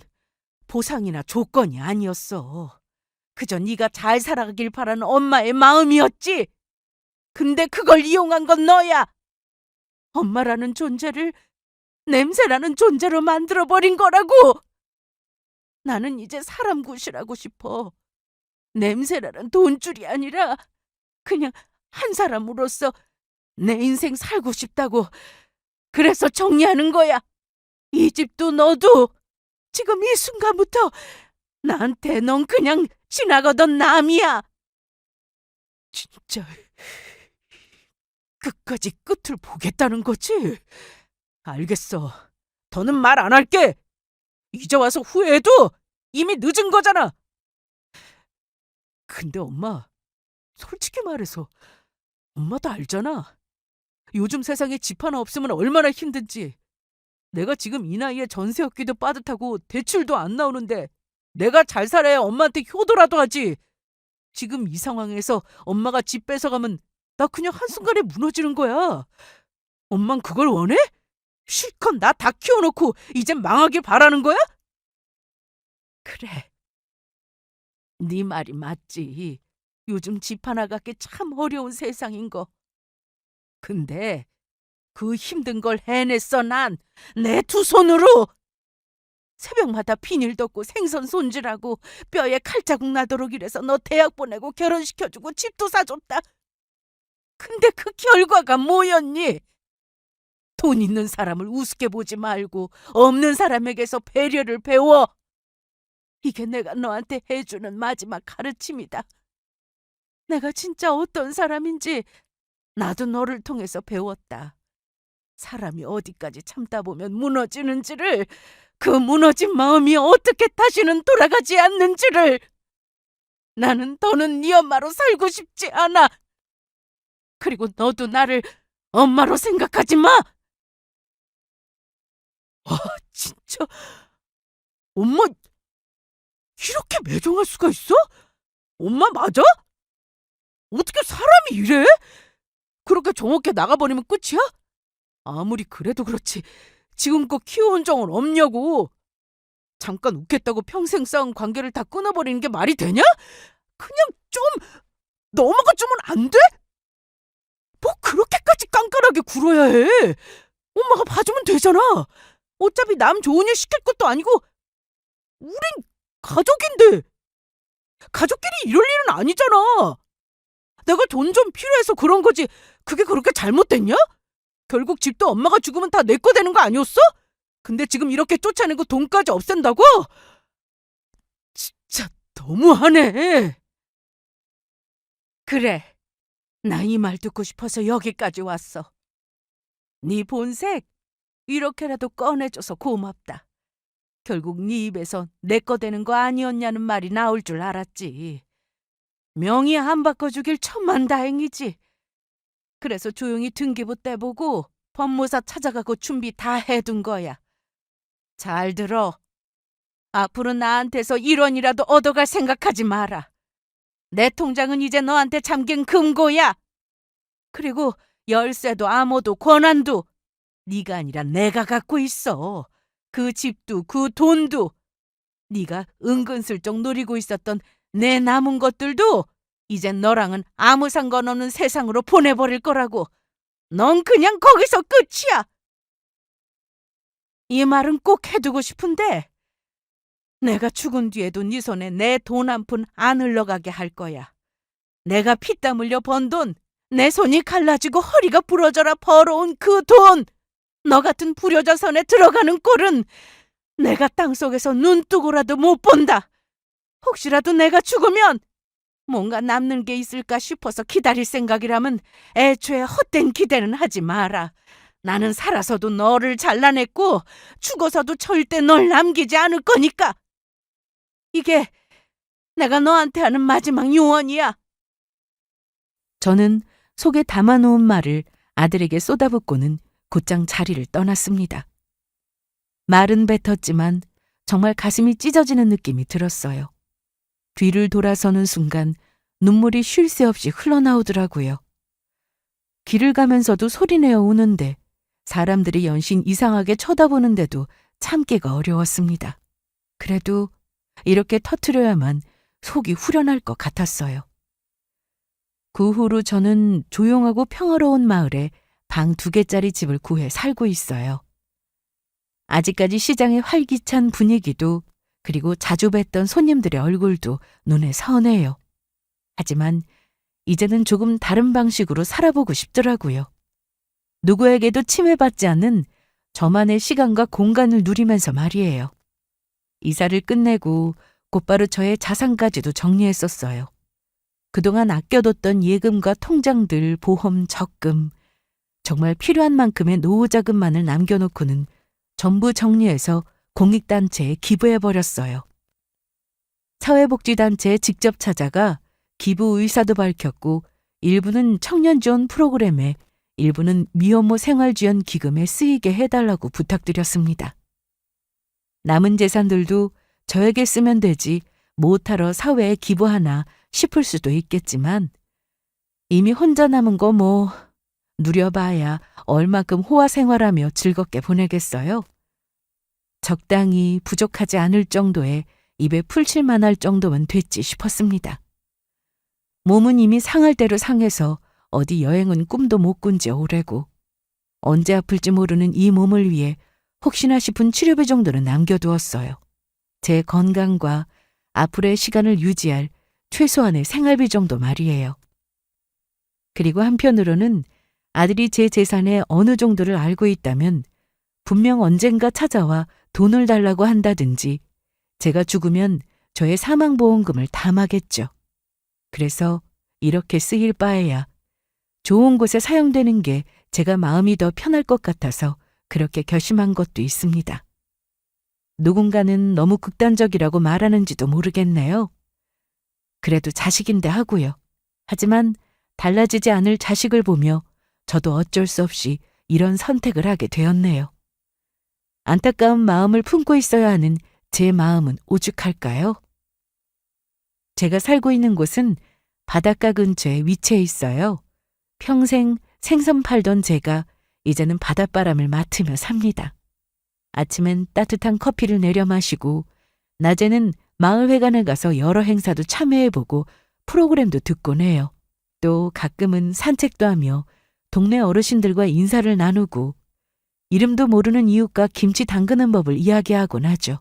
Speaker 2: 보상이나 조건이 아니었어. 그저 네가 잘 살아가길 바라는 엄마의 마음이었지. 근데 그걸 이용한 건 너야. 엄마라는 존재를 냄새라는 존재로 만들어버린 거라고. 나는 이제 사람 구실하고 싶어. 냄새라는 돈줄이 아니라 그냥 한 사람으로서 내 인생 살고 싶다고. 그래서 정리하는 거야. 이 집도 너도. 지금 이 순간부터 나한테 넌 그냥 지나가던 남이야. 진짜 끝까지 끝을 보겠다는 거지? 알겠어. 더는 말 안 할게. 이제 와서 후회해도 이미 늦은 거잖아. 근데 엄마, 솔직히 말해서 엄마도 알잖아. 요즘 세상에 집 하나 없으면 얼마나 힘든지. 내가 지금 이 나이에 전세 얻기도 빠듯하고 대출도 안 나오는데 내가 잘 살아야 엄마한테 효도라도 하지. 지금 이 상황에서 엄마가 집 뺏어가면 나 그냥 한순간에 무너지는 거야. 엄만 그걸 원해? 실컷 나 다 키워놓고 이젠 망하길 바라는 거야? 그래. 네 말이 맞지. 요즘 집 하나 갖기 참 어려운 세상인 거. 근데 그 힘든 걸 해냈어 난. 내 두 손으로. 새벽마다 비닐 덮고 생선 손질하고 뼈에 칼자국 나도록 일해서 너 대학 보내고 결혼시켜주고 집도 사줬다. 근데 그 결과가 뭐였니? 돈 있는 사람을 우습게 보지 말고 없는 사람에게서 배려를 배워. 이게 내가 너한테 해주는 마지막 가르침이다. 내가 진짜 어떤 사람인지 나도 너를 통해서 배웠다. 사람이 어디까지 참다 보면 무너지는지를, 그 무너진 마음이 어떻게 다시는 돌아가지 않는지를. 나는 더는 네 엄마로 살고 싶지 않아. 그리고 너도 나를 엄마로 생각하지 마. 와, 진짜 엄마 이렇게 매정할 수가 있어? 엄마 맞아? 어떻게 사람이 이래? 그렇게 정없게 나가버리면 끝이야? 아무리 그래도 그렇지 지금껏 키워온 적은 없냐고. 잠깐 웃겠다고 평생 쌓은 관계를 다 끊어버리는 게 말이 되냐? 그냥 좀 넘어가 주면 안 돼? 뭐 그렇게까지 깐깐하게 굴어야 해. 엄마가 봐주면 되잖아. 어차피 남 좋은 일 시킬 것도 아니고 우린 가족인데. 가족끼리 이럴 일은 아니잖아. 내가 돈 좀 필요해서 그런 거지 그게 그렇게 잘못됐냐? 결국 집도 엄마가 죽으면 다 내 거 되는 거 아니었어? 근데 지금 이렇게 쫓아내고 돈까지 없앤다고? 진짜 너무하네. 그래, 나 이 말 듣고 싶어서 여기까지 왔어. 네 본색 이렇게라도 꺼내줘서 고맙다. 결국 네 입에서 내 거 되는 거 아니었냐는 말이 나올 줄 알았지. 명의 안 바꿔주길 천만다행이지. 그래서 조용히 등기부 떼보고 법무사 찾아가고 준비 다 해둔 거야. 잘 들어. 앞으로 나한테서 1원이라도 얻어갈 생각하지 마라. 내 통장은 이제 너한테 잠긴 금고야. 그리고 열쇠도 암호도 권한도 네가 아니라 내가 갖고 있어. 그 집도 그 돈도. 네가 은근슬쩍 노리고 있었던 내 남은 것들도 이젠 너랑은 아무 상관없는 세상으로 보내버릴 거라고. 넌 그냥 거기서 끝이야. 이 말은 꼭 해두고 싶은데 내가 죽은 뒤에도 네 손에 내 돈 한 푼 안 흘러가게 할 거야. 내가 피땀 흘려 번 돈, 내 손이 갈라지고 허리가 부러져라 벌어온 그 돈, 너 같은 불효자 손에 들어가는 꼴은 내가 땅속에서 눈 뜨고라도 못 본다. 혹시라도 내가 죽으면 뭔가 남는 게 있을까 싶어서 기다릴 생각이라면 애초에 헛된 기대는 하지 마라. 나는 살아서도 너를 잘라냈고 죽어서도 절대 널 남기지 않을 거니까. 이게 내가 너한테 하는 마지막 유언이야.
Speaker 1: 저는 속에 담아놓은 말을 아들에게 쏟아붓고는 곧장 자리를 떠났습니다. 말은 뱉었지만 정말 가슴이 찢어지는 느낌이 들었어요. 뒤를 돌아서는 순간 눈물이 쉴 새 없이 흘러나오더라고요. 길을 가면서도 소리내어 우는데 사람들이 연신 이상하게 쳐다보는데도 참기가 어려웠습니다. 그래도 이렇게 터트려야만 속이 후련할 것 같았어요. 그 후로 저는 조용하고 평화로운 마을에 방 2개짜리 집을 구해 살고 있어요. 아직까지 시장의 활기찬 분위기도 그리고 자주 뵀던 손님들의 얼굴도 눈에 선해요. 하지만 이제는 조금 다른 방식으로 살아보고 싶더라고요. 누구에게도 침해받지 않는 저만의 시간과 공간을 누리면서 말이에요. 이사를 끝내고 곧바로 저의 자산까지도 정리했었어요. 그동안 아껴뒀던 예금과 통장들, 보험, 적금, 정말 필요한 만큼의 노후 자금만을 남겨놓고는 전부 정리해서 공익단체에 기부해버렸어요. 사회복지단체에 직접 찾아가 기부 의사도 밝혔고 일부는 청년지원 프로그램에 일부는 미혼모 생활지원 기금에 쓰이게 해달라고 부탁드렸습니다. 남은 재산들도 저에게 쓰면 되지 못하러 사회에 기부하나 싶을 수도 있겠지만 이미 혼자 남은 거 누려봐야 얼마큼 호화 생활하며 즐겁게 보내겠어요. 적당히 부족하지 않을 정도의 입에 풀칠만 할 정도면 됐지 싶었습니다. 몸은 이미 상할 대로 상해서 어디 여행은 꿈도 못 꾼 지 오래고 언제 아플지 모르는 이 몸을 위해 혹시나 싶은 치료비 정도는 남겨두었어요. 제 건강과 앞으로의 시간을 유지할 최소한의 생활비 정도 말이에요. 그리고 한편으로는 아들이 제 재산의 어느 정도를 알고 있다면 분명 언젠가 찾아와 돈을 달라고 한다든지 제가 죽으면 저의 사망보험금을 담하겠죠. 그래서 이렇게 쓰일 바에야 좋은 곳에 사용되는 게 제가 마음이 더 편할 것 같아서 그렇게 결심한 것도 있습니다. 누군가는 너무 극단적이라고 말하는지도 모르겠네요. 그래도 자식인데 하고요. 하지만 달라지지 않을 자식을 보며 저도 어쩔 수 없이 이런 선택을 하게 되었네요. 안타까운 마음을 품고 있어야 하는 제 마음은 오죽할까요? 제가 살고 있는 곳은 바닷가 근처에 위치해 있어요. 평생 생선 팔던 제가 이제는 바닷바람을 맡으며 삽니다. 아침엔 따뜻한 커피를 내려 마시고 낮에는 마을회관에 가서 여러 행사도 참여해보고 프로그램도 듣곤 해요. 또 가끔은 산책도 하며 동네 어르신들과 인사를 나누고 이름도 모르는 이웃과 김치 담그는 법을 이야기하곤 하죠.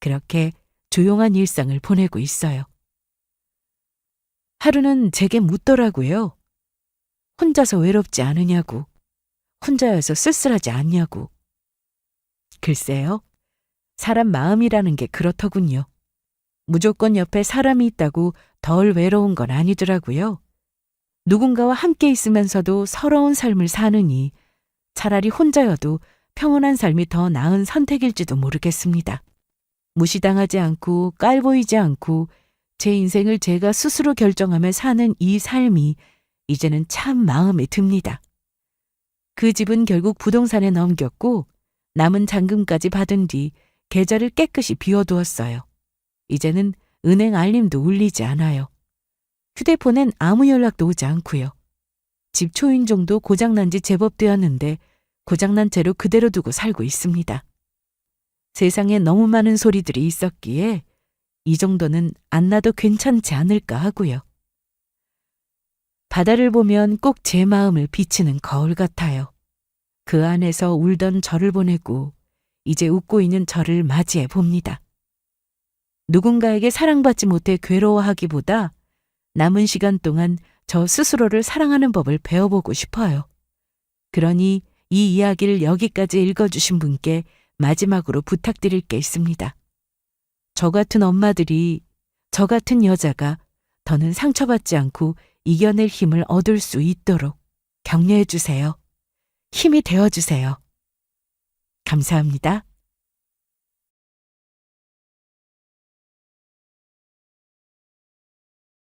Speaker 1: 그렇게 조용한 일상을 보내고 있어요. 하루는 제게 묻더라고요. 혼자서 외롭지 않으냐고, 혼자여서 쓸쓸하지 않냐고. 글쎄요, 사람 마음이라는 게 그렇더군요. 무조건 옆에 사람이 있다고 덜 외로운 건 아니더라고요. 누군가와 함께 있으면서도 서러운 삶을 사느니 차라리 혼자여도 평온한 삶이 더 나은 선택일지도 모르겠습니다. 무시당하지 않고 깔보이지 않고 제 인생을 제가 스스로 결정하며 사는 이 삶이 이제는 참 마음에 듭니다. 그 집은 결국 부동산에 넘겼고 남은 잔금까지 받은 뒤 계좌를 깨끗이 비워두었어요. 이제는 은행 알림도 울리지 않아요. 휴대폰엔 아무 연락도 오지 않고요. 집 초인종도 고장난 지 제법 되었는데 고장난 채로 그대로 두고 살고 있습니다. 세상에 너무 많은 소리들이 있었기에 이 정도는 안 나도 괜찮지 않을까 하고요. 바다를 보면 꼭 제 마음을 비치는 거울 같아요. 그 안에서 울던 저를 보내고 이제 웃고 있는 저를 맞이해 봅니다. 누군가에게 사랑받지 못해 괴로워하기보다 남은 시간 동안 저 스스로를 사랑하는 법을 배워보고 싶어요. 그러니 이 이야기를 여기까지 읽어주신 분께 마지막으로 부탁드릴 게 있습니다. 저 같은 엄마들이, 저 같은 여자가 더는 상처받지 않고 이겨낼 힘을 얻을 수 있도록 격려해 주세요. 힘이 되어 주세요. 감사합니다.